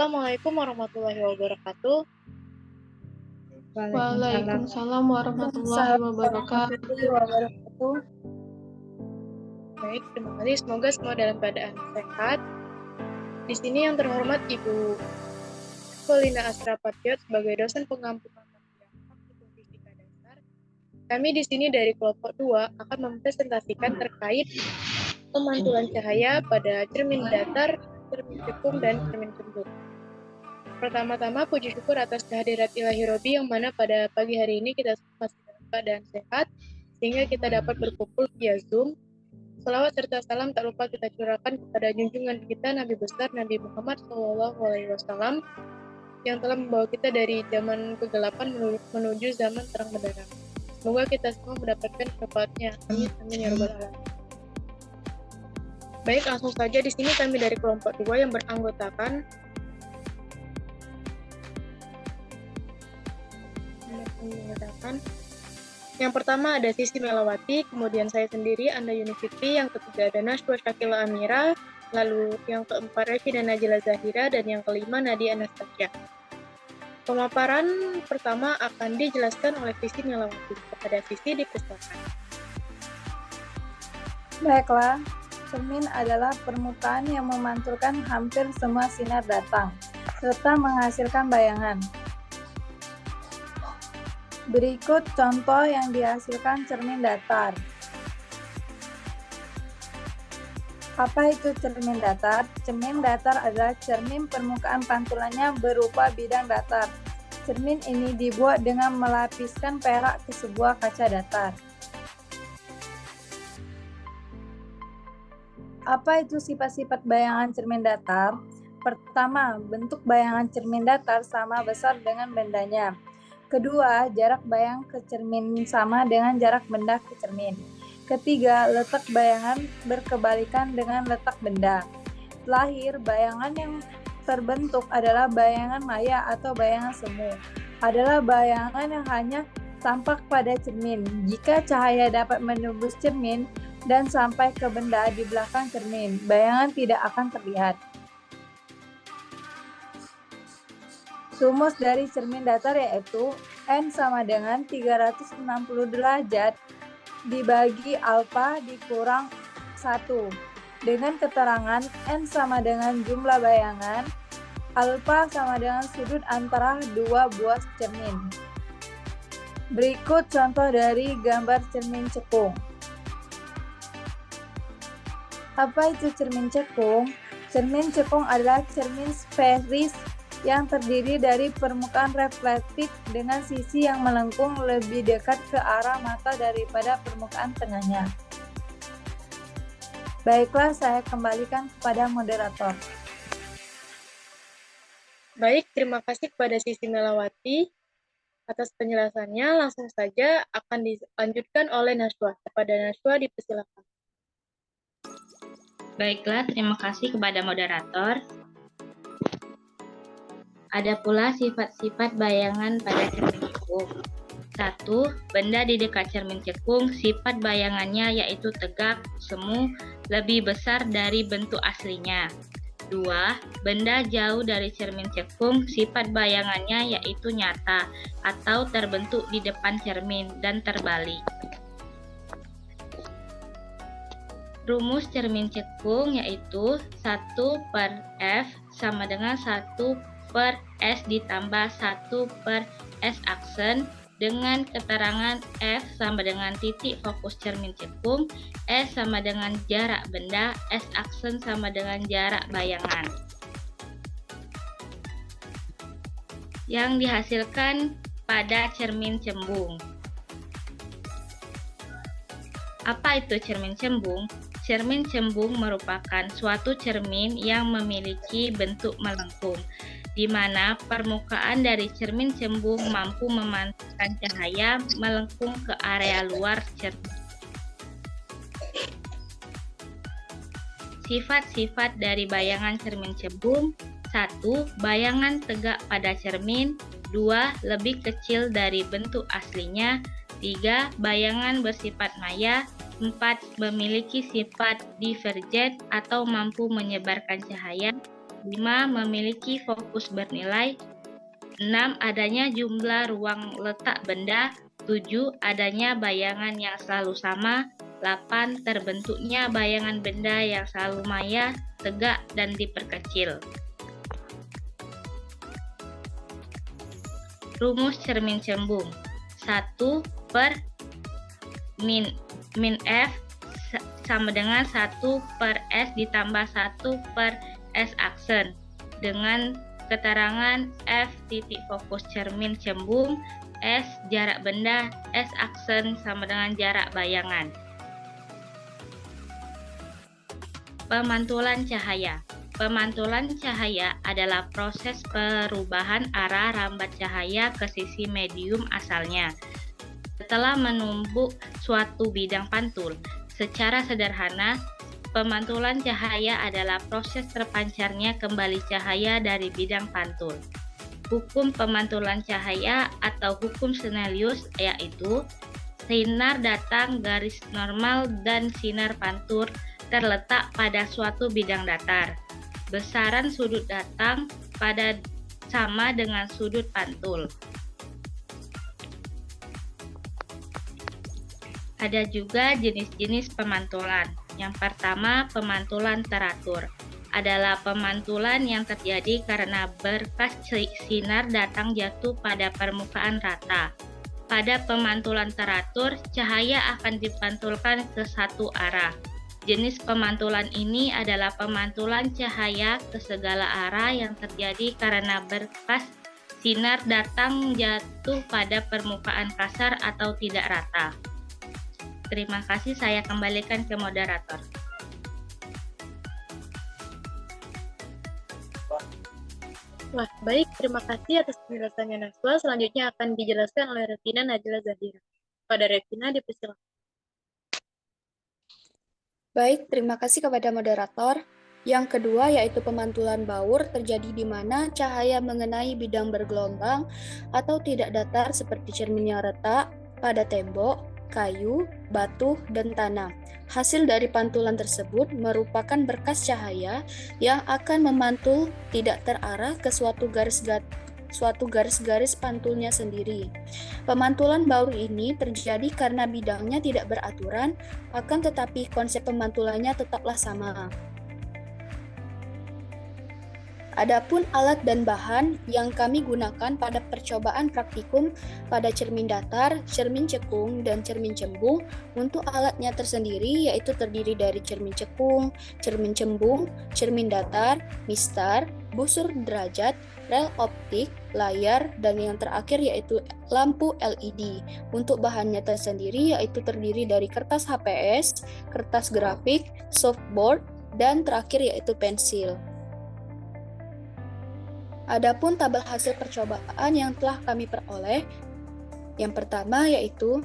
Assalamualaikum warahmatullahi wabarakatuh. Waalaikumsalam Waalaikumsalam warahmatullahi wabarakatuh. warahmatullahi wabarakatuh. Baik, terima kasih. Semoga semua dalam keadaan sehat. Di sini yang terhormat Ibu Polina Astra Patriot sebagai dosen pengampunan praktikum fisika dasar. Kami di sini dari kelompok 2 akan mempresentasikan terkait pemantulan cahaya pada cermin datar, cermin cekung, dan cermin cembung. Pertama-tama, puji syukur atas kehadirat Ilahi Robi yang mana pada pagi hari ini kita masih dalam keadaan sehat, sehingga kita dapat berkumpul via Zoom. Salawat serta salam tak lupa kita curahkan kepada junjungan kita Nabi besar Nabi Muhammad SAW yang telah membawa kita dari zaman kegelapan menuju zaman terang benderang. Semoga kita semua mendapatkan syafaatnya. Amin, amin ya rabbal alamin. Baik, langsung saja di sini kami dari kelompok 2 yang beranggotakan yang pertama ada Sisi Melawati, kemudian saya sendiri, Anda Yunifitri, yang ketiga ada Nashwa Syakila Amira, lalu yang keempat Revi dan Najila Zahira, dan yang kelima Nadia Anastasia. Pemaparan pertama akan dijelaskan oleh Sisi Melawati. Kepada Sisi dipersilakan. Baiklah, cermin adalah permukaan yang memantulkan hampir semua sinar datang, serta menghasilkan bayangan. Berikut contoh yang dihasilkan cermin datar. Apa itu cermin datar? Cermin datar adalah cermin permukaan pantulannya berupa bidang datar. Cermin ini dibuat dengan melapiskan perak ke sebuah kaca datar. Apa itu sifat-sifat bayangan cermin datar? Pertama, bentuk bayangan cermin datar sama besar dengan bendanya. Kedua, jarak bayang ke cermin sama dengan jarak benda ke cermin. Ketiga, letak bayangan berkebalikan dengan letak benda. Terakhir, bayangan yang terbentuk adalah bayangan maya atau bayangan semu. Adalah bayangan yang hanya tampak pada cermin. Jika cahaya dapat menembus cermin dan sampai ke benda di belakang cermin, bayangan tidak akan terlihat. Rumus dari cermin datar yaitu N sama dengan 360 derajat dibagi alfa dikurang 1. Dengan keterangan N sama dengan jumlah bayangan, alfa sama dengan sudut antara dua buah cermin. Berikut contoh dari gambar cermin cekung. Apa itu cermin cekung? Cermin cekung adalah cermin sferis yang terdiri dari permukaan reflektif dengan sisi yang melengkung lebih dekat ke arah mata daripada permukaan tengahnya. Baiklah, saya kembalikan kepada moderator. Baik, terima kasih kepada Sisi Melawati atas penjelasannya. Langsung saja akan dilanjutkan oleh Nashwa. Kepada Nashwa dipersilakan. Baiklah, terima kasih kepada moderator. Ada pula sifat-sifat bayangan pada cermin cekung. 1. Benda di dekat cermin cekung, sifat bayangannya yaitu tegak, semu, lebih besar dari bentuk aslinya. 2. Benda jauh dari cermin cekung, sifat bayangannya yaitu nyata atau terbentuk di depan cermin dan terbalik. Rumus cermin cekung yaitu 1/F sama dengan 1/S ditambah 1/S aksen dengan keterangan F sama dengan titik fokus cermin cekung, S sama dengan jarak benda, S aksen sama dengan jarak bayangan. Yang dihasilkan pada cermin cembung. Apa itu cermin cembung? Cermin cembung merupakan suatu cermin yang memiliki bentuk melengkung, di mana permukaan dari cermin cembung mampu memantulkan cahaya melengkung ke area luar cermin. Sifat-sifat dari bayangan cermin cembung: 1. Bayangan tegak pada cermin. 2. Lebih kecil dari bentuk aslinya. 3. Bayangan bersifat maya. 4. Memiliki sifat divergen atau mampu menyebarkan cahaya. 5. Memiliki fokus bernilai. 6. Adanya jumlah ruang letak benda. 7. Adanya bayangan yang selalu sama. 8. Terbentuknya bayangan benda yang selalu maya, tegak, dan diperkecil. Rumus cermin cembung. 1 per min F sama dengan 1 per S ditambah 1 per S aksen. Dengan keterangan F titik fokus cermin cembung, S jarak benda, S aksen sama dengan jarak bayangan. Pemantulan cahaya. Pemantulan cahaya adalah proses perubahan arah rambat cahaya ke sisi medium asalnya setelah menumbuk suatu bidang pantul. Secara sederhana, pemantulan cahaya adalah proses terpancarnya kembali cahaya dari bidang pantul. Hukum pemantulan cahaya atau hukum Snellius yaitu sinar datang garis normal dan sinar pantul terletak pada suatu bidang datar. Besaran sudut datang pada sama dengan sudut pantul. Ada juga jenis-jenis pemantulan. Yang pertama, pemantulan teratur. Adalah pemantulan yang terjadi karena berkas sinar datang jatuh pada permukaan rata. Pada pemantulan teratur, cahaya akan dipantulkan ke satu arah. Jenis pemantulan ini adalah pemantulan cahaya ke segala arah yang terjadi karena berkas sinar datang jatuh pada permukaan kasar atau tidak rata. Terima kasih, saya kembalikan ke moderator. Wah, baik. Terima kasih atas penjelasannya Naswa. Selanjutnya akan dijelaskan oleh Retina Najla Zahira. Pada Retina, dipersilakan. Baik, terima kasih kepada moderator. Yang kedua yaitu pemantulan baur terjadi di mana cahaya mengenai bidang bergelombang atau tidak datar seperti cermin yang retak pada tembok, kayu, batu, dan tanah. Hasil dari pantulan tersebut merupakan berkas cahaya yang akan memantul tidak terarah ke suatu garis-garis pantulnya sendiri. Pemantulan baur ini terjadi karena bidangnya tidak beraturan, akan tetapi konsep pemantulannya tetaplah sama. Adapun alat dan bahan yang kami gunakan pada percobaan praktikum pada cermin datar, cermin cekung, dan cermin cembung, untuk alatnya tersendiri yaitu terdiri dari cermin cekung, cermin cembung, cermin datar, mistar, busur derajat, rel optik, layar, dan yang terakhir yaitu lampu LED. Untuk bahannya tersendiri yaitu terdiri dari kertas HPS, kertas grafik, softboard, dan terakhir yaitu pensil. Adapun tabel hasil percobaan yang telah kami peroleh, yang pertama yaitu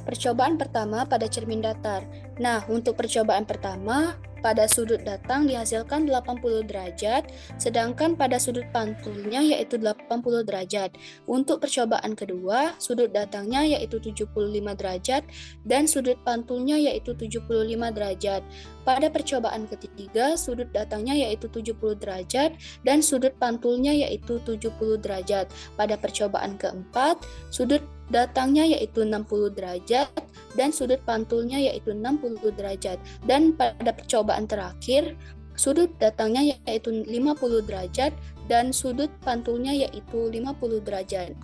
percobaan pertama pada cermin datar. Nah, untuk percobaan pertama, pada sudut datang dihasilkan 80 derajat, sedangkan pada sudut pantulnya yaitu 80 derajat. Untuk percobaan kedua, sudut datangnya yaitu 75 derajat, dan sudut pantulnya yaitu 75 derajat. Pada percobaan ketiga, sudut datangnya yaitu 70 derajat, dan sudut pantulnya yaitu 70 derajat. Pada percobaan keempat, sudut datangnya yaitu 60 derajat, dan sudut pantulnya yaitu 60 derajat. Dan pada percobaan terakhir, sudut datangnya yaitu 50 derajat, dan sudut pantulnya yaitu 50 derajat.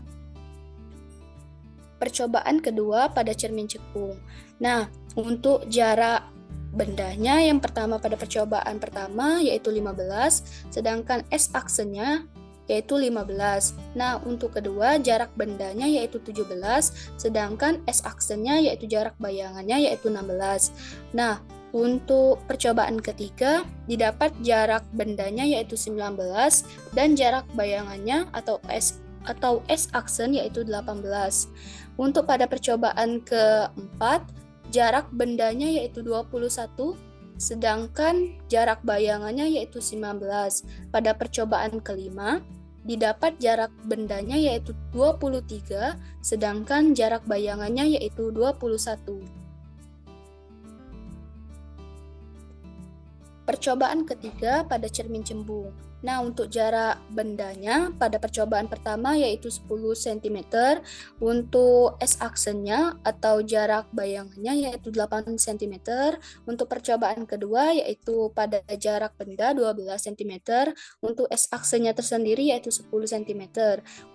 Percobaan kedua pada cermin cekung. Nah, untuk jarak bendanya yang pertama pada percobaan pertama yaitu 15, sedangkan S-aksennya yaitu 15. Nah, untuk kedua jarak bendanya yaitu 17, sedangkan S-aksennya yaitu jarak bayangannya yaitu 16. Nah, untuk percobaan ketiga didapat jarak bendanya yaitu 19 dan jarak bayangannya atau S-aksen yaitu 18. Untuk pada percobaan keempat jarak bendanya yaitu 21, sedangkan jarak bayangannya yaitu 19. Pada percobaan kelima, didapat jarak bendanya yaitu 23, sedangkan jarak bayangannya yaitu 21. Percobaan ketiga pada cermin cembung. Nah, untuk jarak bendanya pada percobaan pertama yaitu 10 cm, untuk S-aksennya atau jarak bayangannya yaitu 8 cm, untuk percobaan kedua yaitu pada jarak benda 12 cm, untuk S-aksennya tersendiri yaitu 10 cm.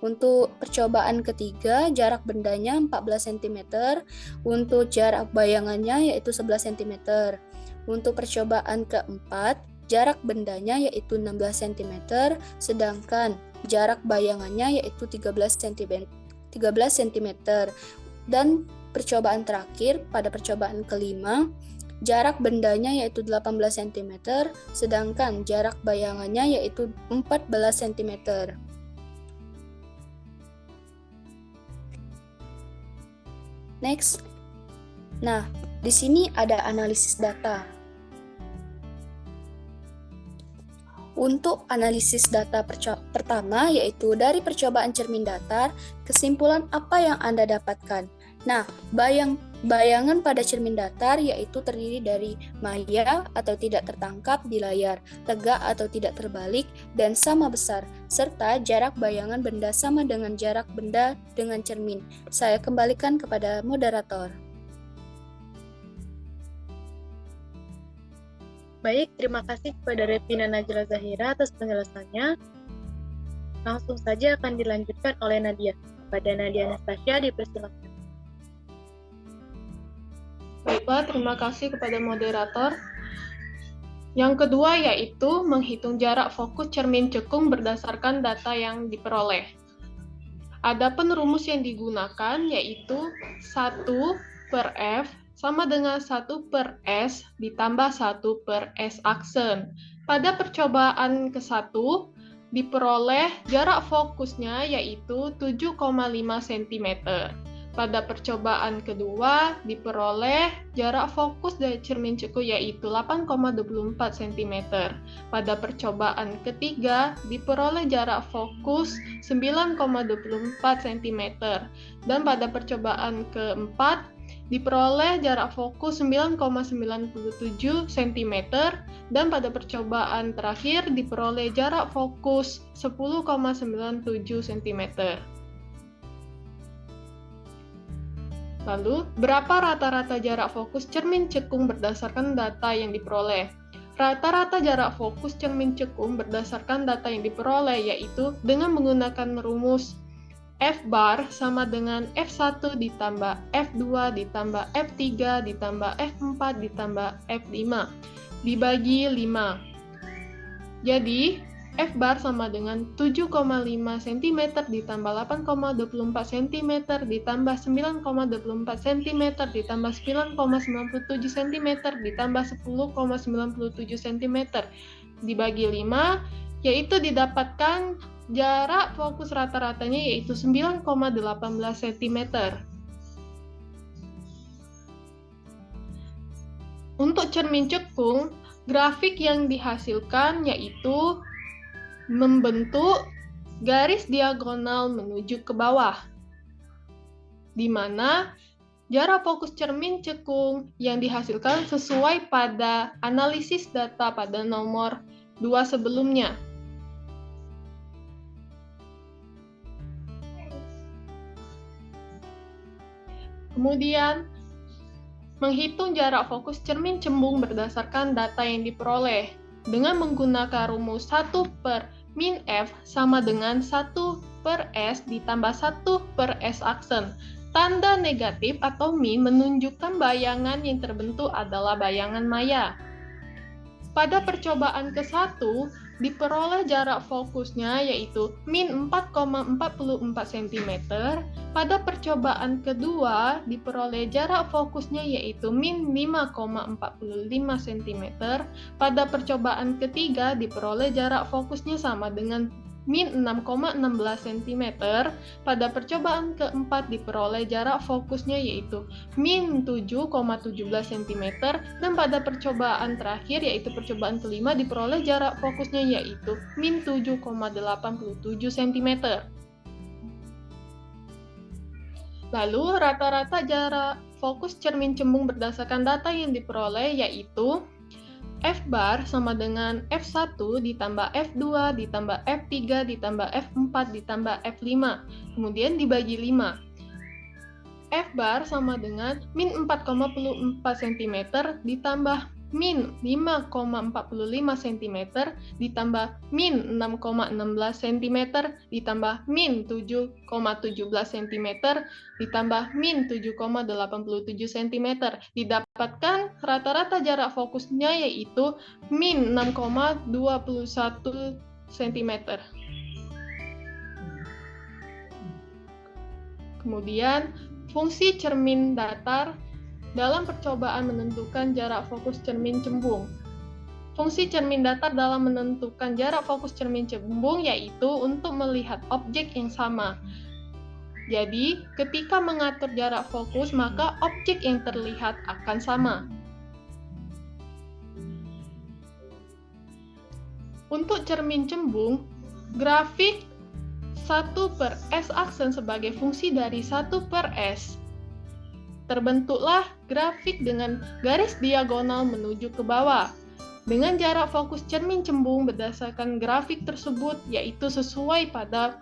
Untuk percobaan ketiga jarak bendanya 14 cm, untuk jarak bayangannya yaitu 11 cm. Untuk percobaan keempat jarak bendanya yaitu 16 cm, sedangkan jarak bayangannya yaitu 13 cm. Dan percobaan terakhir pada percobaan kelima, jarak bendanya yaitu 18 cm, sedangkan jarak bayangannya yaitu 14 cm. Next. Nah, di sini ada analisis data. Untuk analisis data pertama, yaitu dari percobaan cermin datar, kesimpulan apa yang Anda dapatkan? Nah, bayangan pada cermin datar yaitu terdiri dari maya atau tidak tertangkap di layar, tegak atau tidak terbalik, dan sama besar, serta jarak bayangan benda sama dengan jarak benda dengan cermin. Saya kembalikan kepada moderator. Baik, terima kasih kepada Revina Najla Zahira atas penjelasannya. Langsung saja akan dilanjutkan oleh Nadia. Kepada Nadia Anastasia dipersilakan. Baiklah, terima kasih kepada moderator. Yang kedua yaitu menghitung jarak fokus cermin cekung berdasarkan data yang diperoleh. Adapun rumus yang digunakan yaitu 1/F sama dengan 1/S ditambah 1/S aksen. Pada percobaan ke-1, diperoleh jarak fokusnya yaitu 7,5 cm. Pada percobaan kedua, diperoleh jarak fokus dari cermin cekung yaitu 8,24 cm. Pada percobaan ketiga, diperoleh jarak fokus 9,24 cm. Dan pada percobaan keempat, diperoleh jarak fokus 9,97 cm, dan pada percobaan terakhir diperoleh jarak fokus 10,97 cm. Lalu, berapa rata-rata jarak fokus cermin cekung berdasarkan data yang diperoleh? Rata-rata jarak fokus cermin cekung berdasarkan data yang diperoleh yaitu dengan menggunakan rumus F bar sama dengan F1 ditambah F2 ditambah F3 ditambah F4 ditambah F5 dibagi 5. Jadi, F bar sama dengan 7,5 cm ditambah 8,24 cm ditambah 9,24 cm ditambah 9,97 cm ditambah 10,97 cm dibagi 5, yaitu didapatkan jarak fokus rata-ratanya yaitu 9,18 cm. Untuk cermin cekung, grafik yang dihasilkan yaitu membentuk garis diagonal menuju ke bawah, di mana jarak fokus cermin cekung yang dihasilkan sesuai pada analisis data pada nomor 2 sebelumnya. Kemudian, menghitung jarak fokus cermin cembung berdasarkan data yang diperoleh dengan menggunakan rumus 1/min_f sama dengan 1/s ditambah 1/s aksen. Tanda negatif atau min menunjukkan bayangan yang terbentuk adalah bayangan maya. Pada percobaan ke-1, diperoleh jarak fokusnya yaitu min 4,44 cm. Pada percobaan kedua, diperoleh jarak fokusnya yaitu min 5,45 cm. Pada percobaan ketiga, diperoleh jarak fokusnya sama dengan min 6,16 cm. Pada percobaan keempat diperoleh jarak fokusnya yaitu min 7,17 cm. Dan pada percobaan terakhir yaitu percobaan kelima diperoleh jarak fokusnya yaitu min 7,87 cm. Lalu rata-rata jarak fokus cermin cembung berdasarkan data yang diperoleh yaitu F bar sama dengan F1 ditambah F2 ditambah F3 ditambah F4 ditambah F5. Kemudian dibagi 5. F bar sama dengan min 4,44 cm ditambah min 5,45 cm ditambah min 6,16 cm ditambah min 7,17 cm ditambah min 7,87 cm. Didapatkan rata-rata jarak fokusnya yaitu min 6,21 cm. Kemudian fungsi cermin datar dalam percobaan menentukan jarak fokus cermin cembung. Fungsi cermin datar dalam menentukan jarak fokus cermin cembung yaitu untuk melihat objek yang sama. Jadi, ketika mengatur jarak fokus, maka objek yang terlihat akan sama. Untuk cermin cembung, grafik 1/S aksen sebagai fungsi dari 1/S. Terbentuklah grafik dengan garis diagonal menuju ke bawah. Dengan jarak fokus cermin cembung berdasarkan grafik tersebut, yaitu sesuai pada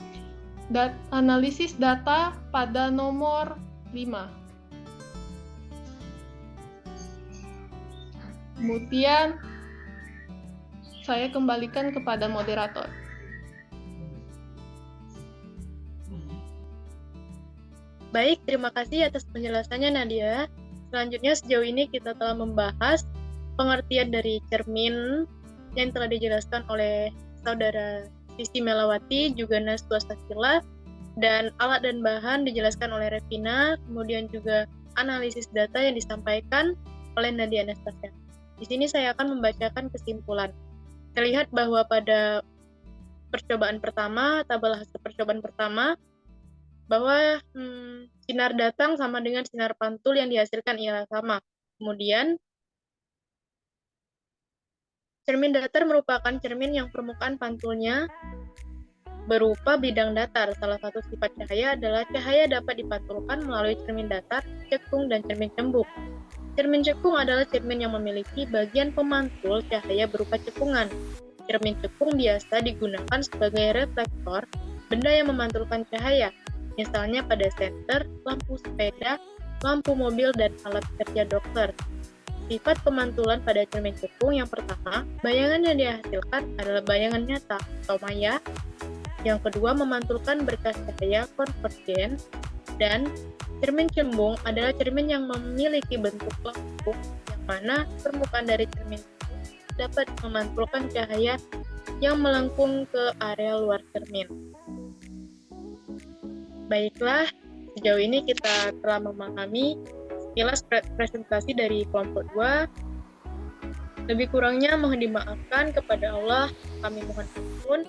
analisis data pada nomor 5. Kemudian, saya kembalikan kepada moderator. Baik, terima kasih atas penjelasannya Nadia. Selanjutnya sejauh ini kita telah membahas pengertian dari cermin yang telah dijelaskan oleh saudara Sisi Melawati, juga Nastua Sakila, dan alat dan bahan dijelaskan oleh Revina, kemudian juga analisis data yang disampaikan oleh Nadia Anastasia. Di sini saya akan membacakan kesimpulan. Terlihat bahwa pada percobaan pertama, tabel hasil percobaan pertama, bahwa sinar datang sama dengan sinar pantul yang dihasilkan ialah sama. Kemudian, cermin datar merupakan cermin yang permukaan pantulnya berupa bidang datar. Salah satu sifat cahaya adalah cahaya dapat dipantulkan melalui cermin datar, cekung, dan cermin cembung. Cermin cekung adalah cermin yang memiliki bagian pemantul cahaya berupa cekungan. Cermin cekung biasa digunakan sebagai reflektor benda yang memantulkan cahaya, misalnya pada senter, lampu sepeda, lampu mobil, dan alat kerja dokter. Sifat pemantulan pada cermin cekung yang pertama, bayangan yang dihasilkan adalah bayangan nyata atau maya. Yang kedua, memantulkan berkas cahaya konvergen. Dan cermin cembung adalah cermin yang memiliki bentuk lengkung, yang mana permukaan dari cermin dapat memantulkan cahaya yang melengkung ke area luar cermin. Baiklah, sejauh ini kita telah memahami sekilas presentasi dari kelompok 2. Lebih kurangnya mohon dimaafkan, kepada Allah kami mohon ampun.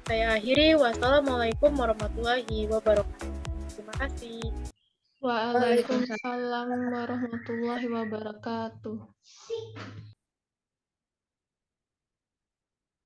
Saya akhiri, wassalamualaikum warahmatullahi wabarakatuh. Terima kasih. Waalaikumsalam warahmatullahi wabarakatuh.